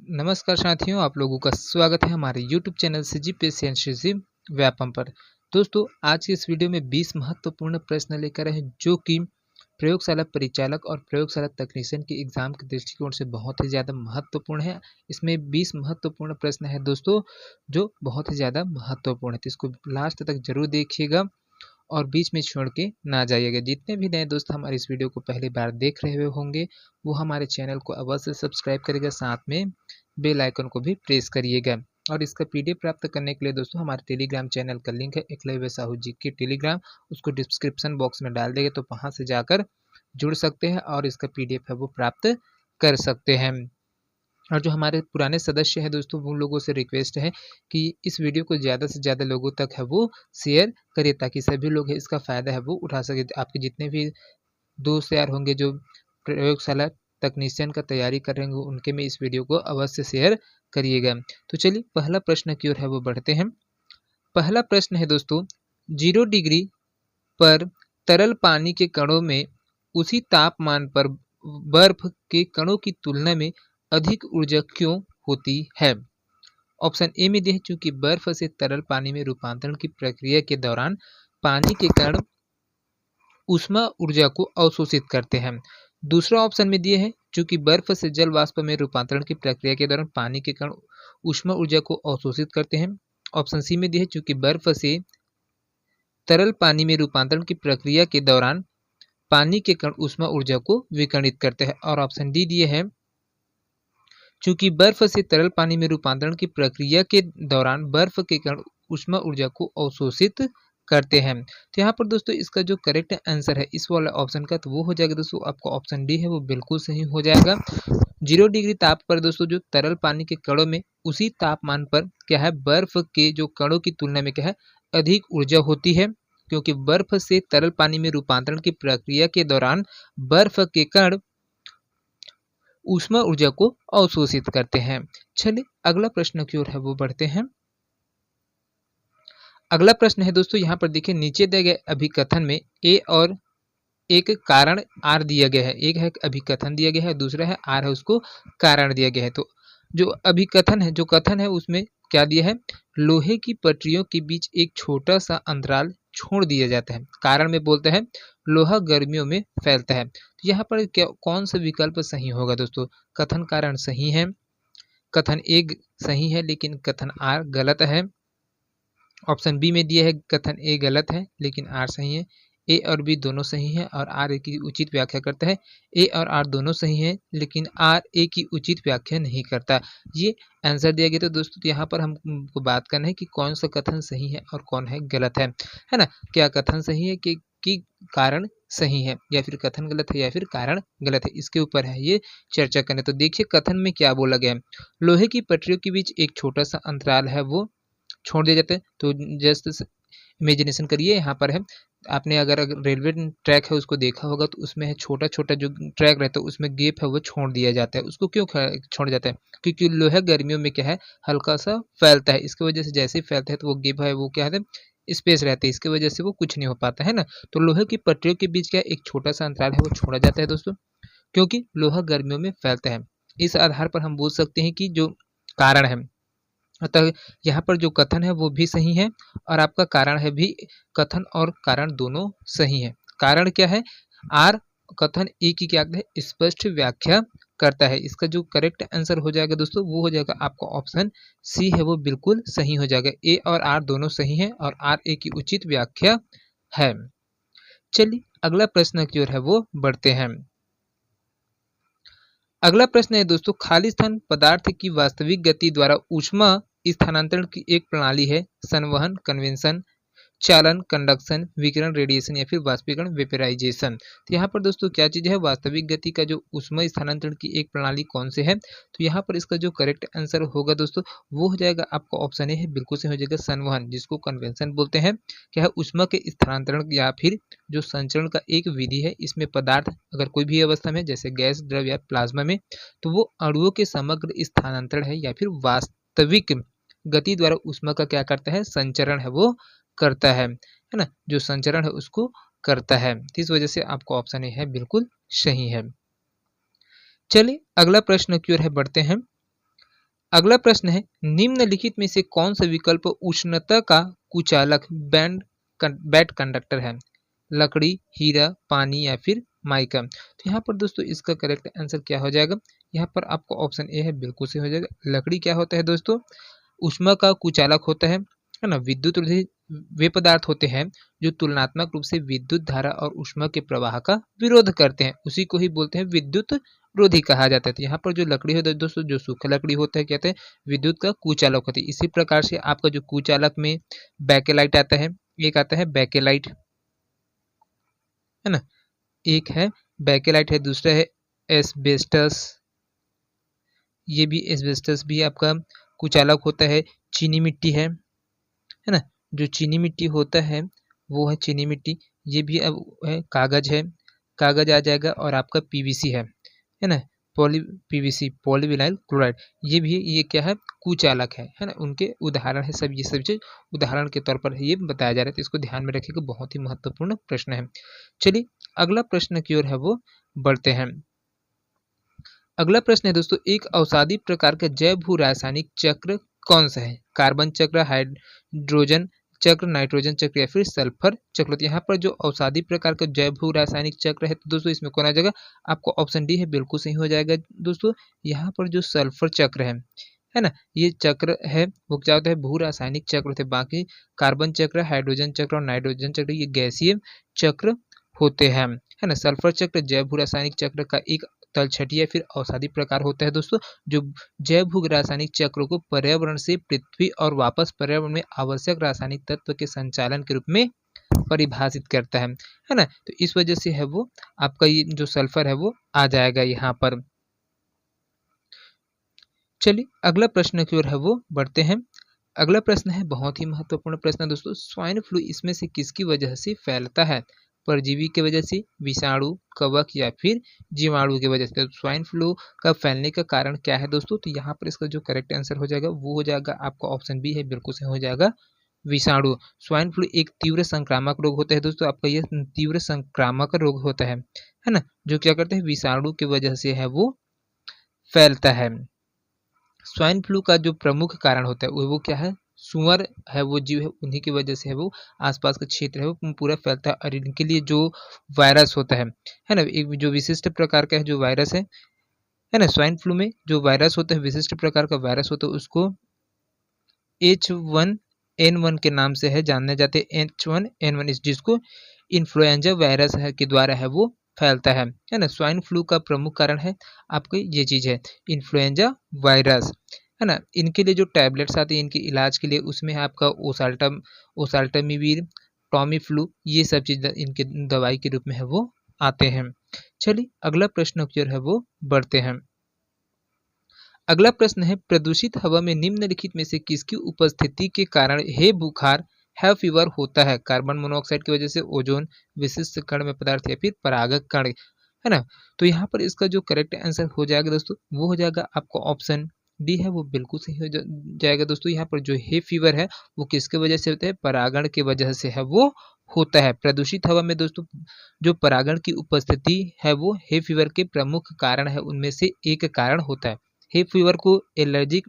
नमस्कार साथियों, आप लोगों का स्वागत है हमारे YouTube channel CGPSC NCC Vyapam पर। दोस्तों, आज की इस वीडियो में 20 महत्वपूर्ण प्रश्न लेकर आए हैं जो कि प्रयोगशाला परिचालक और प्रयोगशाला तकनीशियन के एग्जाम के दृष्टिकोण से बहुत ही ज़्यादा महत्वपूर्ण है। इसमें 20 महत्वपूर्ण प्रश्न है दोस्तों, जो बहुत ही ज़्यादा महत्वपूर्ण है, तो इसको लास्ट तक जरूर देखिएगा और बीच में छोड़ के ना जाइएगा। जितने भी नए दोस्त हमारे इस वीडियो को पहली बार देख रहे हुए होंगे वो हमारे चैनल को अवश्य सब्सक्राइब करिएगा, साथ में बेल आइकन को भी प्रेस करिएगा। और इसका पीडीएफ प्राप्त करने के लिए दोस्तों हमारे टेलीग्राम चैनल का लिंक है एकलव्य साहू जी की टेलीग्राम, उसको डिस्क्रिप्शन बॉक्स में डाल देंगे तो वहाँ से जाकर जुड़ सकते हैं और इसका पीडीएफ है वो प्राप्त कर सकते हैं। और जो हमारे पुराने सदस्य हैं दोस्तों, उन लोगों से रिक्वेस्ट है कि इस वीडियो को ज़्यादा से ज़्यादा लोगों तक है वो शेयर करिए ताकि सभी लोग इसका फ़ायदा है वो उठा सके। आपके जितने भी दोस्त यार होंगे जो प्रयोगशाला तकनीशियन का तैयारी कर रहे होंगे उनके में इस वीडियो को अवश्य शेयर करिएगा। तो चलिए पहला प्रश्न की ओर है वो बढ़ते हैं। पहला प्रश्न है दोस्तों, 0 डिग्री पर तरल पानी के कणों में उसी तापमान पर बर्फ के कणों की तुलना में अधिक ऊर्जा क्यों होती है? ऑप्शन ए में दिया है चूंकि बर्फ से तरल पानी में रूपांतरण की प्रक्रिया के दौरान पानी के कण ऊष्मा ऊर्जा को अवशोषित करते हैं। दूसरा ऑप्शन में दिए है चूंकि बर्फ से जल वाष्प में रूपांतरण की प्रक्रिया के दौरान पानी के कण ऊष्मा ऊर्जा को अवशोषित करते हैं। ऑप्शन सी में दिया है चूंकि बर्फ से तरल पानी में रूपांतरण की प्रक्रिया के दौरान पानी के कण ऊष्मा ऊर्जा को विकिरणित करते हैं। और ऑप्शन डी दिए है चूंकि बर्फ से तरल पानी में रूपांतरण की प्रक्रिया के दौरान बर्फ के कण ऊष्मा ऊर्जा को अवशोषित करते हैं। तो यहाँ पर दोस्तों इसका जो करेक्ट आंसर है इस वाला ऑप्शन का, तो वो हो जाएगा दोस्तों आपका ऑप्शन डी है वो बिल्कुल सही हो जाएगा। 0 डिग्री ताप पर दोस्तों जो तरल पानी के कणों में उसी तापमान पर क्या है बर्फ के जो कणों की तुलना में क्या है अधिक ऊर्जा होती है, क्योंकि बर्फ से तरल पानी में रूपांतरण की प्रक्रिया के दौरान बर्फ के कण ऊष्मा ऊर्जा को अवशोषित करते हैं। चलिए अगला प्रश्न की ओर है वो बढ़ते हैं। अगला प्रश्न है दोस्तों, यहाँ पर देखिए नीचे दिए गए अभिकथन में ए और एक कारण आर दिया गया है। एक है अभिकथन दिया गया है, दूसरा है आर है उसको कारण दिया गया है। तो जो अभिकथन है जो कथन है उसमें क्या दिया है, लोहे की पटरियों के बीच एक छोटा सा अंतराल छोड़ दिया जाता है। कारण में बोलते हैं लोहा गर्मियों में फैलता है। तो यहाँ पर क्या कौन सा विकल्प सही होगा दोस्तों? कथन कारण सही है, कथन ए सही है लेकिन कथन आर गलत है। ऑप्शन बी में दिया है कथन ए गलत है लेकिन आर सही है। ए और बी दोनों सही है और आर ए की उचित व्याख्या करता है। ए और आर दोनों सही है लेकिन आर ए की उचित व्याख्या नहीं करता। ये आंसर दिया गया। तो दोस्तों यहाँ पर हमको बात करना है कि कौन सा कथन सही है और कौन है गलत है ना? क्या कथन सही है कि कारण सही है, या फिर कथन गलत है, या फिर कारण गलत है, इसके ऊपर है ये चर्चा करने। तो देखिए कथन में क्या बोला गया है, लोहे की पटरियों के बीच एक छोटा सा अंतराल है वो छोड़ दिया जाता है। तो जस्ट इमेजिनेशन करिए, यहाँ पर है आपने अगर रेलवे ट्रैक है उसको देखा होगा तो उसमें है छोटा छोटा जो ट्रैक रहता है उसमें गैप है वो छोड़ दिया जाता है। उसको क्यों छोड़ जाता है? क्योंकि लोहा गर्मियों में क्या है हल्का सा फैलता है, इसकी वजह से जैसे ही फैलता है तो वो गैप है वो क्या है स्पेस रहती है, इसकी वजह से वो कुछ नहीं हो पाता है ना। तो लोहे की पटरियों के बीच क्या एक छोटा सा अंतराल है वो छोड़ा जाता है दोस्तों, क्योंकि लोहा गर्मियों में फैलता है। इस आधार पर हम बोल सकते हैं कि जो कारण है, अतः यहाँ पर जो कथन है वो भी सही है और आपका कारण है भी, कथन और कारण दोनों सही है। कारण क्या है, आर कथन ए की क्या है स्पष्ट व्याख्या करता है। इसका जो करेक्ट आंसर हो जाएगा दोस्तों वो हो जाएगा आपका ऑप्शन सी है वो बिल्कुल सही हो जाएगा। ए और आर दोनों सही है और आर ए की उचित व्याख्या है। चलिए अगला प्रश्न की ओर है वो बढ़ते हैं। अगला प्रश्न है दोस्तों, खाली स्थान पदार्थ की वास्तविक गति द्वारा ऊष्मा स्थानांतरण की एक प्रणाली है। संवहन, कन्वेंशन, चालन, कंडक्शन, विकिरण, रेडिएशन या फिर वाष्पीकरण, वेपराइजेशन। तो यहाँ पर दोस्तों क्या चीज है, वास्तविक गति का जो ऊष्मा स्थानांतरण की एक प्रणाली कौन से है? तो यहाँ पर इसका जो करेक्ट आंसर होगा दोस्तों वो हो जाएगा आपका ऑप्शन ए है बिल्कुल सही हो जाएगा संवहन, जिसको कन्वेंशन बोलते हैं। क्या है ऊष्मा के स्थानांतरण या फिर जो संचरण का एक विधि है। इसमें पदार्थ अगर कोई भी अवस्था में जैसे गैस, द्रव या प्लाज्मा में, तो वो अणुओं के समग्र स्थानांतरण है या फिर वास्तविक गति द्वारा ऊष्मा का क्या करता है संचरण है वो करता है ना, जो संचरण है उसको करता है। इस वजह से आपको ऑप्शन ए है बिल्कुल सही है। चलिए अगला प्रश्न की ओर है बढ़ते हैं। अगला प्रश्न है, निम्नलिखित में से कौन सा विकल्प उष्णता का कुचालक बैड कंडक्टर है? लकड़ी, हीरा, पानी या फिर माइका। तो यहाँ पर दोस्तों इसका करेक्ट आंसर क्या हो जाएगा? यहाँ पर आपको ऑप्शन ए है, बिल्कुल सही हो जाएगा। लकड़ी क्या होता है दोस्तों? ऊष्मा का कुचालक होता है ना। विद्युत रोधी वे पदार्थ होते हैं जो तुलनात्मक रूप से विद्युत धारा और ऊष्मा के प्रवाह का विरोध करते हैं, उसी को ही बोलते हैं विद्युत रोधी कहा जाता है। तो यहाँ पर जो लकड़ी होता है दोस्तों, जो सूखा लकड़ी होता है, कहते हैं विद्युत का कुचालक होता है। इसी प्रकार से आपका जो कुचालक में बैकेलाइट आता है, एक आता है बैकेलाइट, है ना, एक है बैकेलाइट है, दूसरा है एस्बेस्टस, ये भी एस्बेस्टस भी आपका कुचालक होता है। चीनी मिट्टी है ना, जो चीनी मिट्टी होता है वो है चीनी मिट्टी, ये भी अब है। कागज है, कागज आ जाएगा। और आपका पीवीसी है ना, पीवीसी पॉलीविनाइल क्लोराइड, ये भी ये क्या है? कुचालक है ना। उनके उदाहरण है सब, ये सब चीज उदाहरण के तौर पर ये बताया जा रहा है, तो इसको ध्यान में रखिएगा, बहुत ही महत्वपूर्ण प्रश्न है। चलिए अगला प्रश्न की ओर है वो बढ़ते हैं। अगला प्रश्न है दोस्तों, एक अवसादी प्रकार का जैव भू रासायनिक चक्र कौन सा है? कार्बन चक्र, हाइड्रोजन चक्र, नाइट्रोजन चक्र या फिर सल्फर चक्र। तो यहाँ पर जो अवसादी प्रकार का जैव भू रासायनिक चक्र है, तो दोस्तों इसमें कौन आ जाएगा? आपको ऑप्शन डी है, बिल्कुल सही हो जाएगा दोस्तों। यहाँ पर जो सल्फर चक्र है ना, ये चक्र है वो क्या होता है? भू रासायनिक चक्र होते हैं। बाकी कार्बन चक्र, हाइड्रोजन चक्र और नाइट्रोजन चक्र ये गैसीय चक्र होते हैं, है ना। सल्फर चक्र जैव भू रासायनिक चक्र का एक तलछटी या फिर अवसादी प्रकार होता है दोस्तों, जो जैव भू रासायनिक चक्र को पर्यावरण से पृथ्वी और वापस पर्यावरण में आवश्यक रासायनिक तत्व के संचालन के रूप में परिभाषित करता है ना। तो इस वजह से है वो आपका ये जो सल्फर है वो आ जाएगा यहाँ पर। चलिए अगला प्रश्न की ओर है वो बढ़ते हैं। अगला प्रश्न है बहुत ही महत्वपूर्ण प्रश्न दोस्तों, स्वाइन फ्लू इसमें से किसकी वजह से फैलता है? परजीवी की वजह से, विषाणु, कवक या फिर जीवाणु की वजह से। तो स्वाइन फ्लू का फैलने का कारण क्या है दोस्तों? तो यहाँ पर इसका जो करेक्ट आंसर हो जाएगा वो हो जाएगा आपका ऑप्शन बी है, बिल्कुल सही हो जाएगा, विषाणु। स्वाइन फ्लू एक तीव्र संक्रामक रोग होता है दोस्तों, आपका यह तीव्र संक्रामक रोग होता है ना, जो क्या करते हैं? विषाणु की वजह से है वो फैलता है। स्वाइन फ्लू का जो प्रमुख कारण होता है वो क्या है? सुअर है वो जीव है, उन्हीं की वजह से है वो आसपास का क्षेत्र है वो पूरा फैलता है। और इनके लिए जो वायरस होता है ना, एक जो विशिष्ट प्रकार का है जो वायरस है ना, स्वाइन फ्लू में जो वायरस होता है, विशिष्ट प्रकार का वायरस होता है, उसको H1N1 के नाम से है जाने जाते हैं। H1N1 जिसको इन्फ्लुएंजा वायरस है के द्वारा है वो फैलता है ना। स्वाइन फ्लू का प्रमुख कारण है आपको ये चीज है, इन्फ्लुएंजा वायरस, है ना। इनके लिए जो टैबलेट्स आती है इनके इलाज के लिए, उसमें है आपका ओसाल्टामिविर, टॉमी फ्लू, ये सब चीज इनके दवाई के रूप में है वो आते हैं। चलिए अगला प्रश्न की ओर है वो बढ़ते हैं। अगला प्रश्न है, प्रदूषित हवा में निम्नलिखित में से किसकी उपस्थिति के कारण है बुखार, है फीवर होता है? कार्बन मोनोऑक्साइड की वजह से, ओजोन, विशिष्ट कण में पदार्थ या फिर परागक कण, है ना। तो यहाँ पर इसका जो करेक्ट आंसर हो जाएगा दोस्तों वो हो जाएगा आपको ऑप्शन डी है, वो बिल्कुल सही हो जाएगा दोस्तों। यहाँ पर जो है फीवर है वो किसके वजह से होता है? परागण की वजह से है वो होता है। प्रदूषित हवा में दोस्तों जो परागण की उपस्थिति है वो है फीवर के प्रमुख कारण है, उनमें से एक कारण होता है। हे फीवर को एलर्जिक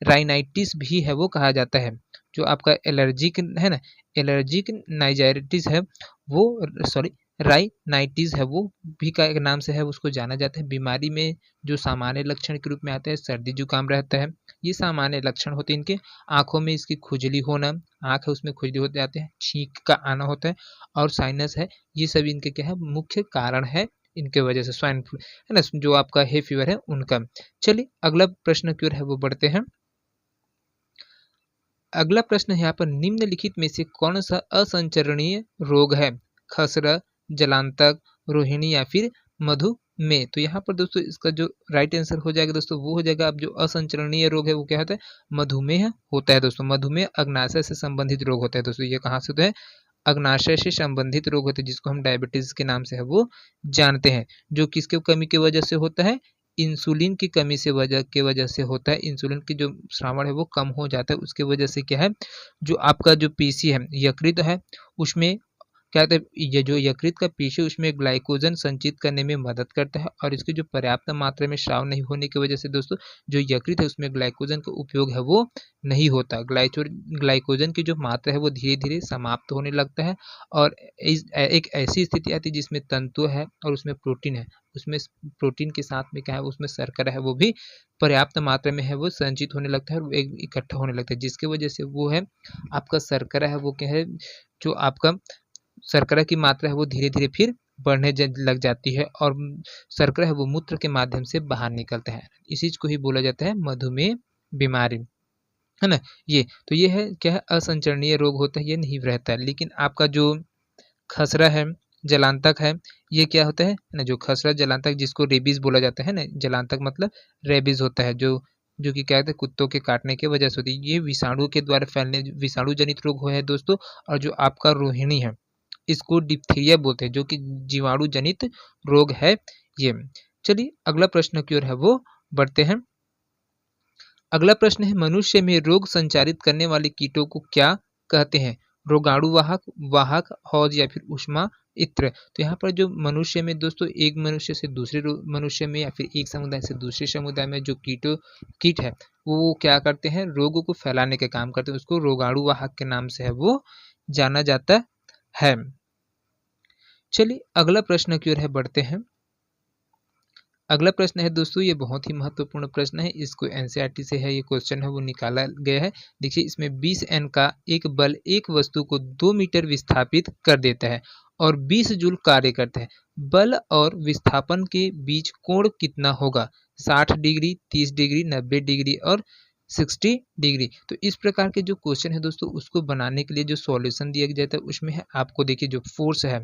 राइनाइटिस भी है वो कहा जाता है, जो आपका एलर्जिक है ना, एलर्जिक नाइजाइटिस है वो, सॉरी राइनाइटिस है वो भी का एक नाम से है उसको जाना जाता है। बीमारी में जो सामान्य लक्षण के रूप में आता है, सर्दी जुकाम रहता है, ये सामान्य लक्षण होते हैं इनके। आंखों में इसकी खुजली होना, आंख है उसमें खुजली होते जाते हैं, छींक का आना होता है, और साइनस है, ये सभी इनके क्या है? मुख्य कारण है इनके वजह से, स्वाइन फ्लू है ना, जो आपका हे फीवर है उनका। चलिए अगला प्रश्न की ओर है वो बढ़ते हैं। अगला प्रश्न है यहाँ पर, निम्नलिखित में से कौन सा असंचरणीय रोग है? खसरा, जलांतक, रोहिणी या फिर मधुमेह। तो यहाँ पर दोस्तों इसका जो राइट आंसर हो जाएगा दोस्तों वो हो जाएगा, अब जो असंचरणीय रोग है वो क्या होता है? मधुमेह होता है दोस्तों। मधुमेह अग्नाशय से संबंधित रोग होता है दोस्तों। ये कहाँ से होता है? अग्नाशय से संबंधित रोग होते हैं, जिसको हम डायबिटीज के नाम से है वो जानते हैं, जो किसके कमी की वजह से होता है? इंसुलिन की कमी से वजह से होता है। इंसुलिन की जो श्रावण है वो कम हो जाता है, उसके वजह से क्या है? जो आपका जो पीसी है, यकृत है, उसमें क्या कहते हैं, ये जो यकृत का टिश्यू उसमें ग्लाइकोजन संचित करने में मदद करता है और इसकी जो पर्याप्त मात्रा में स्राव नहीं होने की वजह से दोस्तों जो यकृत है उसमें ग्लाइकोजन का उपयोग है वो नहीं होता। ग्लाइकोजन की जो मात्रा है वो धीरे धीरे समाप्त होने लगता है और एक ऐसी स्थिति आती है जिसमें तंतु है और उसमें प्रोटीन है, उसमें प्रोटीन के साथ में क्या है उसमें शर्करा है वो भी पर्याप्त मात्रा में है वो संचित होने लगता है और एक इकट्ठा होने लगता है, जिसकी वजह से वो है आपका शर्करा है वो क्या है, जो आपका शर्करा की मात्रा है वो धीरे धीरे फिर बढ़ने लग जाती है और शर्करा है वो मूत्र के माध्यम से बाहर निकलता है। इस चीज को ही बोला जाता है मधुमेह बीमारी, है ना। ये है क्या है, असंचरणीय रोग होता है, ये नहीं रहता है। लेकिन आपका जो खसरा है, जलांतक है, ये क्या होता है ना, जो खसरा जलांतक जिसको रेबीज बोला जाता है ना, जलांतक मतलब रेबीज होता है, जो कि क्या कहते हैं कुत्तों के काटने की वजह से होती है। ये विषाणु के द्वारा फैलने विषाणु जनित रोग है दोस्तों। और जो आपका रोहिणी है इसको डिप्थीरिया बोलते हैं, जो कि जीवाणु जनित रोग है ये। चलिए अगला प्रश्न की ओर है वो बढ़ते हैं। अगला प्रश्न है, मनुष्य में रोग संचारित करने वाले कीटों को क्या कहते हैं? रोगाणु वाहक, वाहक, हौज या फिर उष्मा इत्र। तो यहाँ पर जो मनुष्य में दोस्तों एक मनुष्य से दूसरे मनुष्य में या फिर एक समुदाय से दूसरे समुदाय में जो कीट है वो क्या करते हैं, रोगों को फैलाने के काम करते हैं, उसको रोगाणु वाहक के नाम से है वो जाना जाता है। चलिए अगला प्रश्न की ओर है बढ़ते हैं। अगला प्रश्न है दोस्तों, ये बहुत ही महत्वपूर्ण प्रश्न है, इसको एनसीईआरटी से है ये क्वेश्चन है वो निकाला गया है। देखिए इसमें 20 एन का एक बल एक वस्तु को 2 मीटर विस्थापित कर देता है और 20 जूल कार्य करता है। बल और विस्थापन के बीच कोण कितना होगा? 60 डिग्री, 30 डिग्री, 90 डिग्री और 60 डिग्री। तो इस प्रकार के जो क्वेश्चन है दोस्तों उसको बनाने के लिए जो सॉल्यूशन दिया जाता है उसमें है आपको देखिए जो फोर्स है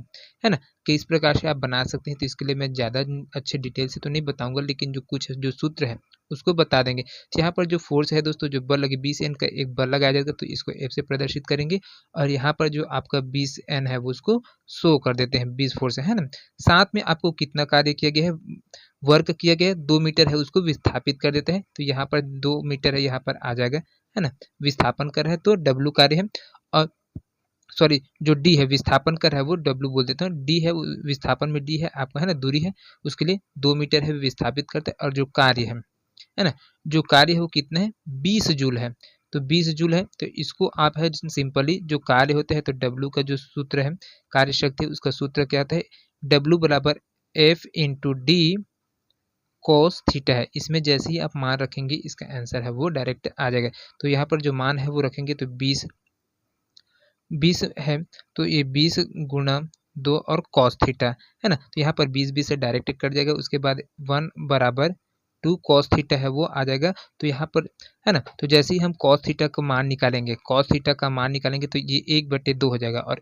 ना, कि इस प्रकार से आप बना सकते हैं। तो इसके लिए मैं ज़्यादा अच्छे डिटेल से तो नहीं बताऊंगा, लेकिन जो कुछ जो सूत्र है उसको बता देंगे। तो यहाँ पर जो फोर्स है दोस्तों, जो बल लगे 20 एन का एक बल लगाया जाएगा तो इसको एफ से प्रदर्शित करेंगे और यहाँ पर जो आपका 20 एन है वो उसको शो कर देते हैं, 20 फोर्स है ना। साथ में आपको कितना कार्य किया गया है, वर्क किया गया है, 2 मीटर है उसको विस्थापित कर देते हैं। तो यहाँ पर 2 मीटर है यहाँ पर आ जाएगा, है ना। विस्थापन कर है तो डब्लू कार्य है और सॉरी जो डी है विस्थापन कर है वो डब्लू बोल देता हूँ, डी है विस्थापन में डी है आपका, है ना, दूरी है, उसके लिए 2 मीटर है विस्थापित करते हैं। और जो कार्य है ना, जो कार्य है वो कितना है, 20 जूल है। तो 20 जूल है तो इसको आप है सिंपली जो कार्य होते हैं तो डब्लू का जो सूत्र है कार्य शक्ति उसका सूत्र क्या होता है, डब्लू बराबर F into D cos theta है। इसमें जैसे ही आप मान रखेंगे इसका आंसर है वो डायरेक्ट आ जाएगा। तो यहाँ पर जो मान है वो रखेंगे तो 20 है तो ये 20 गुणा 2 और कॉस थीटा, है ना। तो यहाँ पर 20 से डायरेक्ट कट जाएगा, उसके बाद 1 बराबर 2 कॉस थीटा है वो आ जाएगा। तो यहाँ पर है ना, तो जैसे ही हम कॉस थीटा का मान निकालेंगे, कॉस थीटा का मान निकालेंगे तो ये 1/2 हो जाएगा और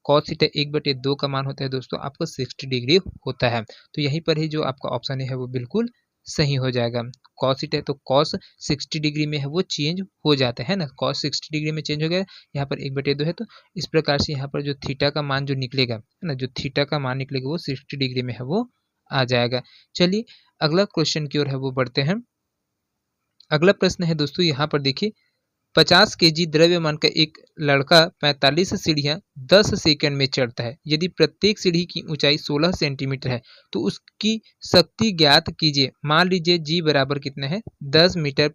कॉस थीटा 1/2 का मान होता है दोस्तों आपका 60 डिग्री होता है। तो यहीं पर ही जो आपका ऑप्शन है वो बिल्कुल सही हो जाएगा। कॉस थीटा है तो कॉस 60 डिग्री में है वो चेंज हो जाता है ना, कॉस 60 डिग्री में चेंज हो गया। यहाँ पर 1/2 है तो इस प्रकार से यहाँ पर जो थीटा का मान जो निकलेगा, है ना, जो थीटा का मान निकलेगा वो 60 डिग्री में है वो आ जाएगा। चलिए अगला क्वेश्चन की ओर है वो बढ़ते हैं। अगला प्रश्न है दोस्तों, यहाँ पर देखिए 50 केजी द्रव्यमान का एक लड़का 45 सीढ़ियां 10 सेकंड में चढ़ता है। यदि प्रत्येक सीढ़ी की ऊंचाई 16 सेंटीमीटर है तो उसकी शक्ति ज्ञात कीजिए। मान लीजिए जी बराबर कितना है, 10 मीटर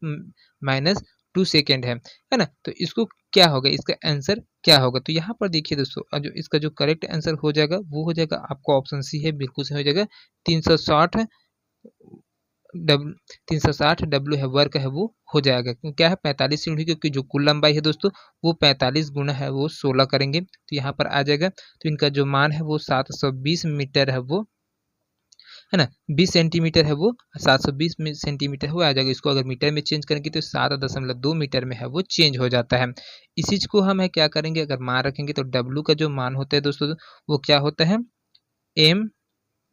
माइनस 2 सेकेंड है ना। तो इसको क्या होगा, इसका आंसर क्या होगा? तो यहाँ पर देखिए दोस्तों जो इसका जो करेक्ट आंसर हो जाएगा वो हो जाएगा आपको ऑप्शन सी है, बिल्कुल सही हो जाएगा 360 डब्ल्यू 360 डब्ल्यू है वर्क है वो हो जाएगा। क्या है 45 यूनिट, क्योंकि जो कुल लंबाई है दोस्तों वो 45 गुना है वो 16 करेंगे तो यहाँ पर आ जाएगा। तो इनका जो मान है वो 720 मीटर है वो, है ना, 20 सेंटीमीटर है वो 720 सेंटीमीटर है वो आ जाएगा। इसको अगर मीटर में चेंज करेंगे तो 7.2 मीटर में है वो चेंज हो जाता है। इस चीज को हम है क्या करेंगे, अगर मान रखेंगे तो डब्ल्यू का जो मान होता है दोस्तों वो क्या होता है, एम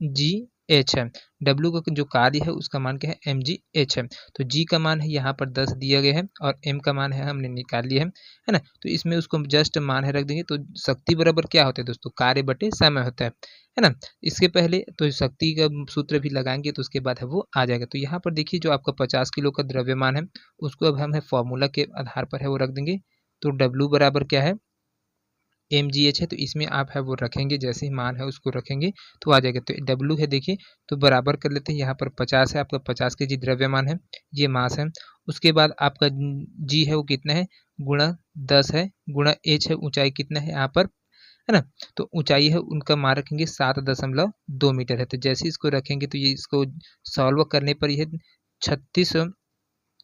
जी एच है। डब्ल्यू का जो कार्य है उसका मान क्या है, एम जी एच है। तो जी का मान है यहाँ पर 10 दिया गया है और एम का मान है हमने निकाल लिया है ना। तो इसमें उसको जस्ट मान है रख देंगे तो शक्ति बराबर क्या होता है दोस्तों, कार्य बटे समय होता है ना। इसके पहले तो शक्ति का सूत्र भी लगाएंगे तो उसके बाद है वो आ जाएगा। तो यहाँ पर देखिए जो आपका 50 किलो का द्रव्यमान है उसको अब हम है फॉर्मूला के आधार पर है वो रख देंगे। तो डब्ल्यू बराबर क्या है, mgh है, तो इसमें आप है वो रखेंगे, जैसे ही मान है उसको रखेंगे तो आ जाएगा। तो W है देखिए, तो बराबर कर लेते हैं, यहाँ पर 50 है, आपका 50 kg द्रव्यमान है, ये मास है। उसके बाद आपका G है वो कितना है, गुणा 10 है, गुणा h है, ऊंचाई कितना है यहाँ पर, है ना। तो ऊंचाई है उनका मान रखेंगे 7.2 मीटर है। तो जैसे इसको रखेंगे तो ये इसको सॉल्व करने पर यह 36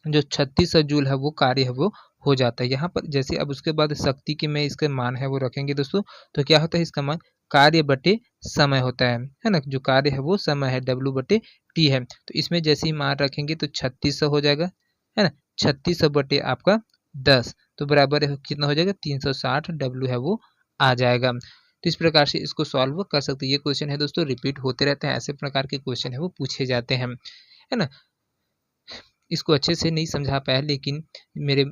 जो 36 जूल है वो कार्य है वो हो जाता है यहाँ पर। जैसे अब उसके बाद शक्ति के में इसका मान है वो रखेंगे दोस्तों, तो क्या होता है, इसका मान कार्य बटे समय होता है ना। जो कार्य है वो समय है, W बटे T है। तो इसमें जैसे ही मान रखेंगे तो 3600 हो जाएगा, है ना। 3600 बटे आपका 10, तो बराबर है कितना हो जाएगा, 360 W है वो आ जाएगा। तो इस प्रकार से इसको सॉल्व कर सकते हैं। ये क्वेश्चन है दोस्तों रिपीट होते रहते हैं, ऐसे प्रकार के क्वेश्चन है वो पूछे जाते हैं, है ना। इसको अच्छे से नहीं समझा पाया, लेकिन मेरे,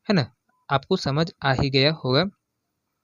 है ना, आपको समझ आ ही गया होगा,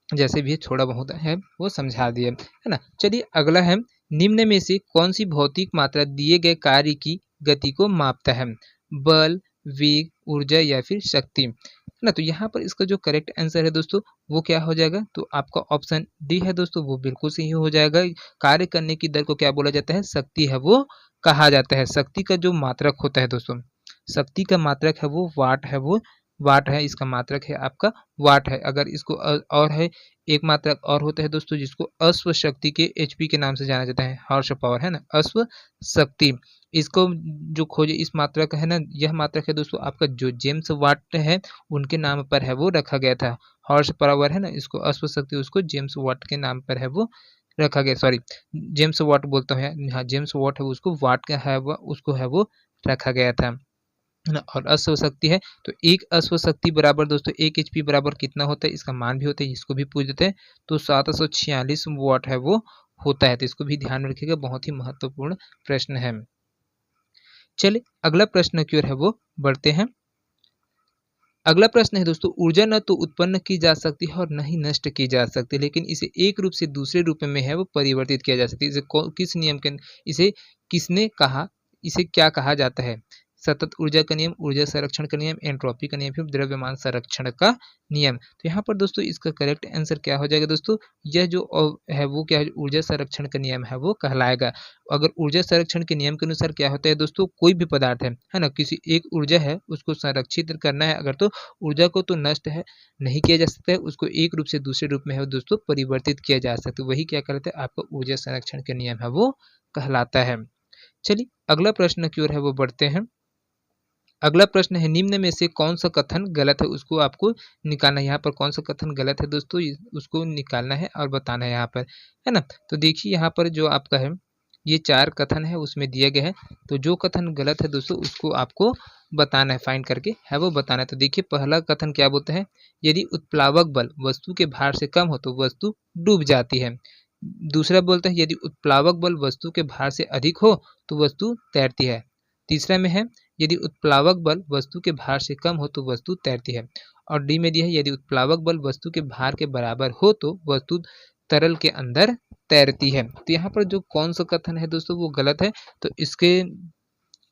जैसे भी थोड़ा बहुत है वो समझा दिया, है ना। चलिए अगला है, निम्न में से कौन सी भौतिक मात्रा दिए गए कार्य की गति को मापता है, बल, वेग, ऊर्जा या फिर शक्ति, है ना। तो यहाँ पर इसका जो करेक्ट आंसर है दोस्तों वो क्या हो जाएगा, तो आपका ऑप्शन डी है दोस्तों, वो बिल्कुल सही हो जाएगा। कार्य करने की दर को क्या बोला जाता है, शक्ति है वो कहा जाता है। शक्ति का जो मात्रक होता है दोस्तों, शक्ति का मात्रक है वो वाट है, वो वाट है, इसका मात्रक है आपका वाट है। अगर इसको और है एक मात्रक और होता है दोस्तों, जिसको अश्व शक्ति के HP के नाम से जाना जाता है, हॉर्स पावर, है ना, अश्व शक्ति। इसको जो खोजे इस मात्रक है ना, यह मात्रक है दोस्तों आपका जो जेम्स वाट है उनके नाम पर है वो रखा गया था। हॉर्स पावर है ना, इसको अश्व शक्ति, उसको जेम्स वाट के नाम पर है वो रखा गया, सॉरी जेम्स वाट बोलता है, हाँ जेम्स वाट है उसको वाट का है वो उसको है वो रखा गया था, है ना। और अश्व शक्ति है, तो एक अश्व शक्ति बराबर दोस्तों 1 HP बराबर कितना होता है, इसका मान भी होता है, इसको भी पूछ देते हैं। तो 746 वाट है वो होता है। तो इसको भी ध्यान में रखिएगा, बहुत ही महत्वपूर्ण प्रश्न है। चलिए अगला प्रश्न की ओर है वो बढ़ते हैं। अगला प्रश्न है दोस्तों, ऊर्जा न तो उत्पन्न की जा सकती है और न ही नष्ट की जा सकती, लेकिन इसे एक रूप से दूसरे रूप में है वो परिवर्तित किया जा सकती है। इसे किस नियम के, इसे किसने कहा, इसे क्या कहा जाता है, सतत ऊर्जा का नियम, ऊर्जा संरक्षण का नियम, एंट्रोपी का नियम, फिर द्रव्यमान संरक्षण का नियम। तो यहाँ पर दोस्तों इसका करेक्ट आंसर क्या हो जाएगा दोस्तों, यह जो है वो क्या है, ऊर्जा संरक्षण का नियम है वो कहलाएगा। अगर ऊर्जा संरक्षण के नियम के अनुसार क्या होता है दोस्तों, कोई भी पदार्थ है ना, किसी एक ऊर्जा है उसको संरक्षित करना है अगर, तो ऊर्जा को तो नष्ट है नहीं किया जा सकता है, उसको एक रूप से दूसरे रूप में है दोस्तों परिवर्तित किया जा सकता है। वही क्या कहलाता है, आपका ऊर्जा संरक्षण का नियम है वो कहलाता है। चलिए अगला प्रश्न की ओर है वो बढ़ते हैं। अगला प्रश्न है, निम्न में से कौन सा कथन गलत है, उसको आपको निकालना है। यहाँ पर कौन सा कथन गलत है दोस्तों, उसको निकालना है और बताना है यहाँ पर, है ना। तो देखिए यहाँ पर जो आपका है ये 4 कथन है उसमें दिया गया है, तो जो कथन गलत है दोस्तों उसको आपको बताना है, फाइंड करके है वो बताना है। तो देखिए पहला कथन क्या बोलते हैं, यदि उत्प्लावक बल वस्तु के भार से कम हो तो वस्तु डूब जाती है। दूसरा बोलता है, यदि उत्प्लावक बल वस्तु के भार से अधिक हो तो वस्तु तैरती है। तीसरा में है, यदि उत्प्लावक बल वस्तु के भार से कम हो तो वस्तु तैरती है। और डी में दिया है, यदि उत्प्लावक बल वस्तु के भार के बराबर हो तो वस्तु तरल के अंदर तैरती है। तो यहाँ पर जो कौन सा कथन है दोस्तों वो गलत है, तो इसके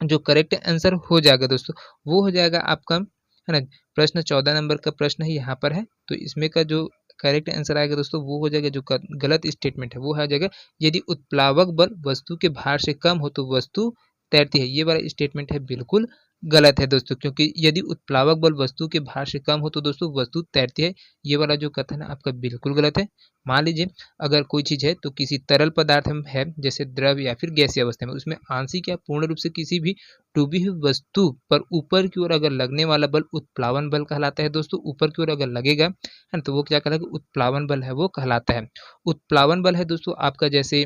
जो करेक्ट आंसर हो जाएगा दोस्तों वो हो जाएगा आपका, है ना, प्रश्न 14 नंबर का प्रश्न है यहाँ पर है। तो इसमें का जो करेक्ट आंसर आएगा दोस्तों वो हो जाएगा, जो गलत स्टेटमेंट है वो आ जाएगा, यदि उत्प्लावक बल वस्तु के भार से कम हो तो वस्तु तैरती है। ये वाला स्टेटमेंट है बिल्कुल गलत है दोस्तों, क्योंकि यदि उत्प्लावक बल वस्तु के भार से कम हो तो दोस्तों वस्तु तैरती है, ये वाला जो कथन है आपका बिल्कुल गलत है। मान लीजिए अगर कोई चीज़ है तो किसी तरल पदार्थ में है, जैसे द्रव या फिर गैसीय अवस्था में, उसमें आंशिक या पूर्ण रूप से किसी भी डूबी हुई वस्तु पर ऊपर की ओर अगर लगने वाला बल उत्प्लावन बल कहलाता है दोस्तों। ऊपर की ओर अगर लगेगा है ना तो वो क्या कहलाएगा, उत्प्लावन बल है वो कहलाता है। उत्प्लावन बल है दोस्तों आपका, जैसे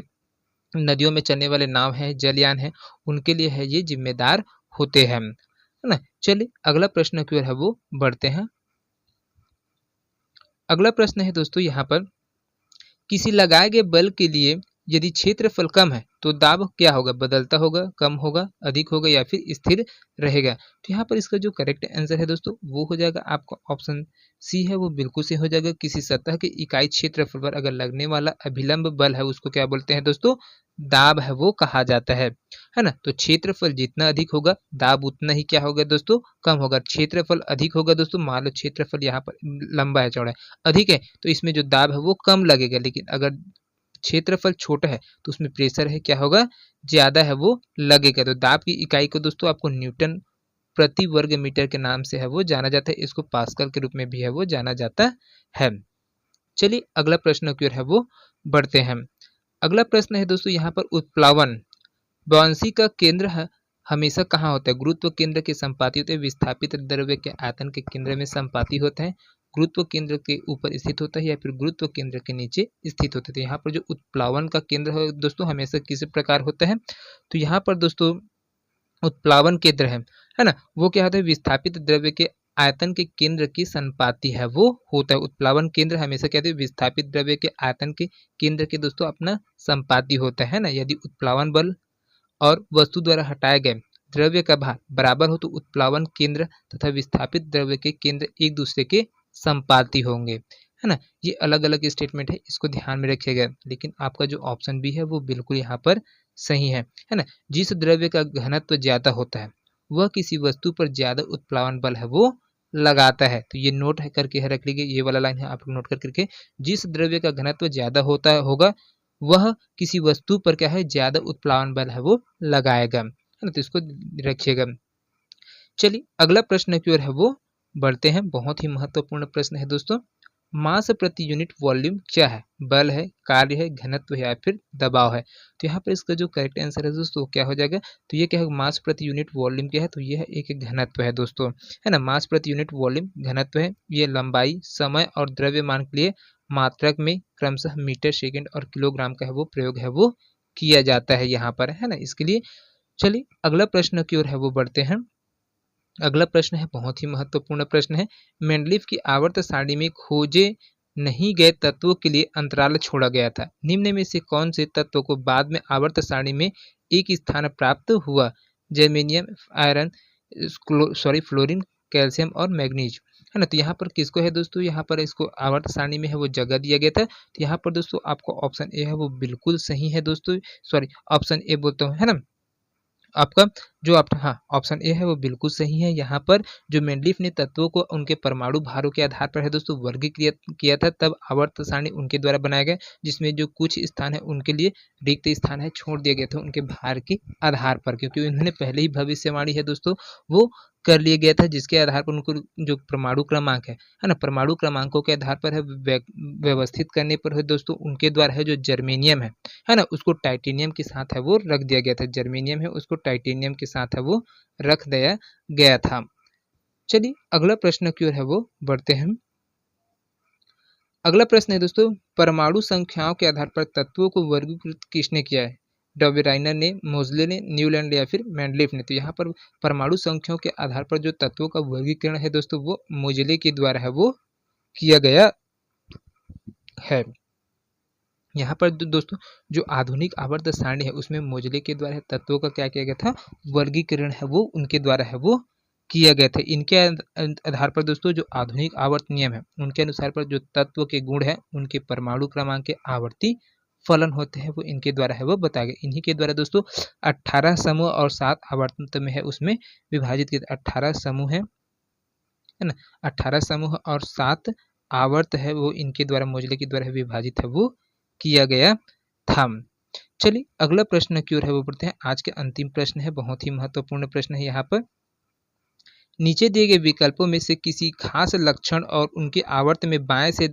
नदियों में चलने वाले नाव हैं, जलयान हैं, उनके लिए है ये जिम्मेदार होते हैं, है ना। चलिए अगला प्रश्न की ओर है वो बढ़ते हैं। अगला प्रश्न है दोस्तों यहाँ पर, किसी लगाए गए बल के लिए यदि क्षेत्रफल कम है तो दाब क्या होगा, बदलता होगा, कम होगा, अधिक होगा या फिर स्थिर रहेगा। तो यहाँ पर इसका जो करेक्ट आंसर है दोस्तों वो हो जाएगा आपका ऑप्शन सी है, वो बिल्कुल से हो जाएगा। किसी सतह के इकाई क्षेत्रफल पर अगर लगने वाला अभिलंब बल है उसको क्या बोलते हैं दोस्तों, दाब है वो कहा जाता है ना। तो क्षेत्रफल जितना अधिक होगा दाब उतना ही क्या होगा दोस्तों, कम होगा। क्षेत्रफल अधिक होगा दोस्तों, मान लो क्षेत्रफल यहाँ पर लंबा है, चौड़ा है, अधिक है, तो इसमें जो दाब है वो कम लगेगा। लेकिन अगर क्षेत्रफल छोटा है तो उसमें प्रेशर है क्या होगा, ज्यादा है वो लगेगा। तो दाब की इकाई को दोस्तों आपको न्यूटन प्रति वर्ग मीटर के नाम से है वो जाना जाता है, इसको पास्कल के रूप में भी है वो जाना जाता है। चलिए अगला प्रश्न की ओर है वो बढ़ते हैं। अगला प्रश्न है दोस्तों यहाँ पर उत्प्लावन। बॉयंसी का केंद्र है हमेशा कहाँ होता है, गुरुत्व केंद्र के संपाती होते हैं, विस्थापित द्रव्य के आयतन के केंद्र में संपाती होता है, गुरुत्व केंद्र के ऊपर स्थित होता है या फिर गुरुत्व केंद्र के नीचे स्थित होता है। तो यहाँ पर जो उत्प्लावन का केंद्र है दोस्तों हमेशा किस प्रकार होता है, तो यहाँ पर दोस्तों उत्प्लावन केंद्र है ना, वो क्या होता है, विस्थापित द्रव्य के आयतन के केंद्र की संपाती है वो होता है। उत्प्लावन केंद्र हमेशा कहते हैं विस्थापित द्रव्य के आयतन के केंद्र के दोस्तों अपना संपाती होता है ना। यदि उत्प्लावन बल और वस्तु द्वारा हटाए गए द्रव्य का भार बराबर हो तो उत्प्लावन केंद्र तथा विस्थापित द्रव्य के केंद्र एक दूसरे के संपाती होंगे, है ना। ये अलग अलग स्टेटमेंट है, इसको ध्यान में रखिएगा। लेकिन आपका जो ऑप्शन बी है वो बिल्कुल यहाँ पर सही है ना। जिस द्रव्य का घनत्व ज्यादा होता है वह किसी वस्तु पर ज्यादा उत्प्लावन बल है वो लगाता है। तो ये नोट है करके रख लीजिए, ये वाला लाइन है आप नोट करके, जिस द्रव्य का घनत्व ज्यादा होता होगा वह किसी वस्तु पर क्या है ज्यादा उत्प्लावन बल है वो लगाएगा, है ना। तो इसको रखिएगा। चलिए अगला प्रश्न की ओर है वो बढ़ते हैं। बहुत ही महत्वपूर्ण प्रश्न है दोस्तों। मास प्रति यूनिट वॉल्यूम क्या है, बल है, कार्य है, घनत्व है या फिर दबाव है। तो यहाँ पर इसका जो करेक्ट आंसर है दोस्तों क्या हो जाएगा, तो ये क्या है, मास प्रति यूनिट वॉल्यूम क्या है, तो ये है एक घनत्व है दोस्तों, है ना। मास प्रति यूनिट वॉल्यूम घनत्व है, ये लंबाई, समय और द्रव्यमान के लिए मात्रक में क्रमशः मीटर, सेकेंड और किलोग्राम का है वो प्रयोग है वो किया जाता है यहाँ पर, है ना, इसके लिए। चलिए अगला प्रश्न की ओर है वो बढ़ते हैं। अगला प्रश्न है बहुत ही महत्वपूर्ण प्रश्न है। मेंडलीफ की आवर्त सारणी में खोजे नहीं गए तत्वों के लिए अंतराल छोड़ा गया था, निम्न में से कौन से तत्व को बाद में आवर्त सारणी में एक स्थान प्राप्त हुआ, जर्मेनियम, आयरन, फ्लोरीन, कैल्शियम और मैग्नीज, है ना। तो यहाँ पर किसको है दोस्तों, यहाँ पर इसको आवर्त सारणी में है वो जगह दिया गया था। तो यहाँ पर दोस्तों आपको ऑप्शन ए है वो बिल्कुल सही है दोस्तों, ऑप्शन ए बोलता हूँ, है ना। आपका जो आप हाँ ऑप्शन ए है वो बिल्कुल सही है। यहाँ पर जो मेंडलीफ ने तत्वों को उनके परमाणु भारों के आधार पर है दोस्तों वर्गीकृत किया था, तब आवर्त सारणी उनके द्वारा बनाया गया, जिसमें जो कुछ स्थान है उनके लिए रिक्त स्थान है छोड़ दिया गया था उनके भार के आधार पर, क्योंकि उन्होंने पहले ही भविष्यवाणी है दोस्तों वो कर लिया गया था, जिसके आधार पर उनको जो परमाणु क्रमांक है ना, परमाणु क्रमांकों के आधार पर है व्यवस्थित करने पर है दोस्तों उनके द्वारा है जो जर्मेनियम है ना, उसको टाइटेनियम के साथ है वो रख दिया गया था। जर्मेनियम है उसको टाइटेनियम के साथ है वो रख दिया गया था। चलिए अगला प्रश्न की ओर है वो बढ़ते हैं। अगला प्रश्न है दोस्तों, परमाणु संख्याओं के आधार पर तत्वों को वर्गीकृत किसने किया है, डब्ल्यू राइनर ने, मोजले ने, न्यूलैंड या फिर मेंडलीफ ने। तो यहाँ पर परमाणु संख्याओं के आधार पर जो तत्वों का वर्गीकरण है दोस्तों वो मोजले के द्वारा है वो किया गया है। यहाँ पर दोस्तों जो आधुनिक आवर्त सारणी है उसमें मोजले के द्वारा तत्वों का क्या किया गया था, वर्गीकरण है वो उनके द्वारा है वो किया गया था। इनके आधार पर दोस्तों जो आधुनिक आवर्त नियम है उनके अनुसार पर जो तत्व के गुण है उनके परमाणु क्रमांक के आवर्ती फलन होते हैं वो इनके द्वारा है वो बताया गया। इन्हीं के द्वारा दोस्तों 18 समूह और 7 आवर्त में है उसमें विभाजित किया। 18 समूह है ना, 18 समूह और 7 आवर्त है वो इनके द्वारा मोजले के द्वारा विभाजित है वो किया गया था। चलिए अगला प्रश्न की ओर है वो बढ़ते हैं। आज के अंतिम प्रश्न है, बहुत ही महत्वपूर्ण प्रश्न है। यहाँ पर नीचे दिए गए विकल्पों में से किसी खास लक्षण और उनके आवर्त में बाएं से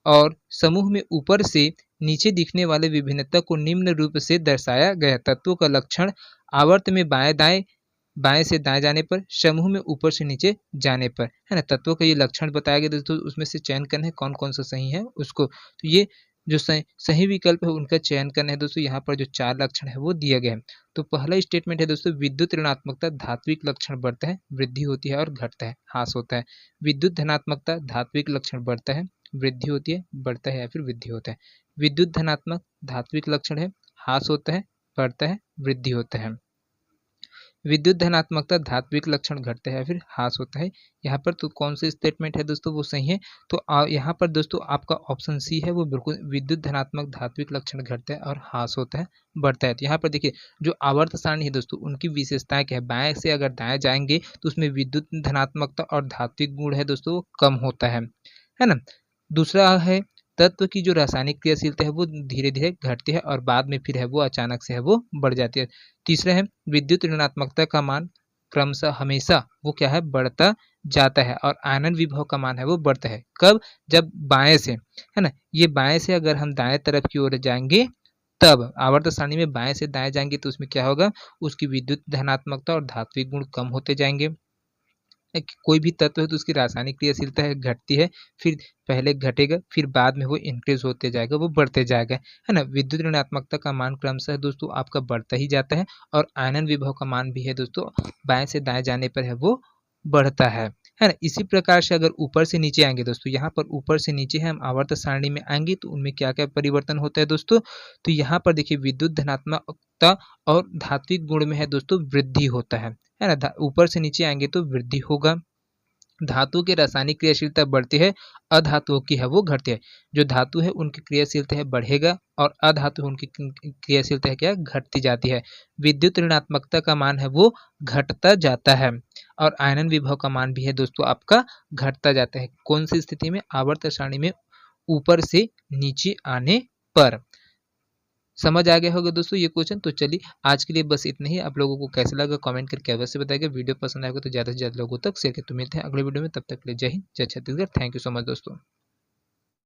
और समूह में ऊपर से नीचे दिखने वाले विभिन्नता को निम्न रूप से दर्शाया गया। तत्वों का लक्षण आवर्त में बाएं से दाएं जाने पर, समूह में ऊपर से नीचे जाने पर, है ना। तत्वों का ये लक्षण बताया गया दोस्तों, उसमें से चयन करना है कौन कौन सा सही है उसको। तो ये जो सही विकल्प है उनका चयन करना है दोस्तों। यहाँ पर जो 4 लक्षण है वो दिया गया है। तो पहला स्टेटमेंट है दोस्तों, विद्युत ऋणात्मकता धात्विक लक्षण बढ़ता है, वृद्धि होती है और घटता है, ह्रास होता है। विद्युत धनात्मकता धात्विक लक्षण बढ़ता है, वृद्धि होती है, बढ़ता है या फिर वृद्धि होता है। विद्युत धनात्मक धात्विक लक्षण है, ह्रास होता है, बढ़ता है, वृद्धि होता है। विद्युत धनात्मकता धात्विक लक्षण घटता है फिर ह्रास होता है। यहाँ पर तो कौन सी स्टेटमेंट है दोस्तों, वो सही है। तो यहाँ पर दोस्तों आपका ऑप्शन सी है वो बिल्कुल, विद्युत धनात्मक धात्विक लक्षण घटता है और ह्रास होता है, बढ़ता है। तो यहाँ पर देखिए जो आवर्त सारणी है दोस्तों, उनकी विशेषताएं क्या है, बाएं से अगर दाएं जाएंगे तो उसमें विद्युत धनात्मकता और धात्विक गुण है दोस्तों वो कम होता है ना। दूसरा है तत्व की जो रासायनिक क्रियाशीलता है वो धीरे धीरे घटती है और बाद में फिर है वो अचानक से है वो बढ़ जाती है। तीसरा है विद्युत ऋणात्मकता का मान क्रमशः हमेशा वो क्या है, बढ़ता जाता है और आयनन विभव का मान है वो बढ़ता है। कब, जब बाएं से, है ना, ये बाएं से अगर हम दाएं तरफ की ओर जाएंगे तब आवर्त सारणी में बाएं से दाएं जाएंगे तो उसमें क्या होगा, उसकी विद्युत धनात्मकता और धात्विक गुण कम होते जाएंगे। कोई भी तत्व है तो उसकी रासायनिक क्रियाशीलता है घटती है, फिर पहले घटेगा फिर बाद में वो इंक्रीज होते जाएगा, वो बढ़ते जाएगा, है ना। विद्युत ऋणात्मकता का मान क्रमशः दोस्तों आपका बढ़ता ही जाता है और आयनन विभव का मान भी है दोस्तों बाएं से दाएं जाने पर है वो बढ़ता है ना। इसी प्रकार से अगर ऊपर से नीचे आएंगे दोस्तों, यहाँ पर ऊपर से नीचे हम आवर्त सारणी में आएंगे तो उनमें क्या क्या परिवर्तन होता है दोस्तों, तो यहाँ पर देखिए विद्युत धनात्मकता और धात्विक गुण में है दोस्तों वृद्धि होता है ना। ऊपर से नीचे आएंगे तो वृद्धि होगा। धातु की रासायनिक क्रियाशीलता बढ़ती है, अधातुओं की है वो घटती है। जो धातु है उनकी क्रियाशीलता है बढ़ेगा और अधातु उनकी क्रियाशीलता है क्या, घटती जाती है। विद्युत ऋणात्मकता का मान है वो घटता जाता है और आयनन विभव का मान भी है दोस्तों आपका घटता जाता है। कौन सी स्थिति में, आवर्त सारणी में ऊपर से नीचे आने पर। समझ आ गया होगा दोस्तों ये क्वेश्चन। तो चलिए आज के लिए बस इतना ही। आप लोगों को कैसा लगा कमेंट करके अवश्य बताइएगा। वीडियो पसंद आएगा तो ज़्यादा से ज़्यादा लोगों तक शेयर करें। तो मिलते हैं अगले वीडियो में, तब तक के लिए जय हिंद, जय Chhattisgarh. Thank you so much दोस्तों।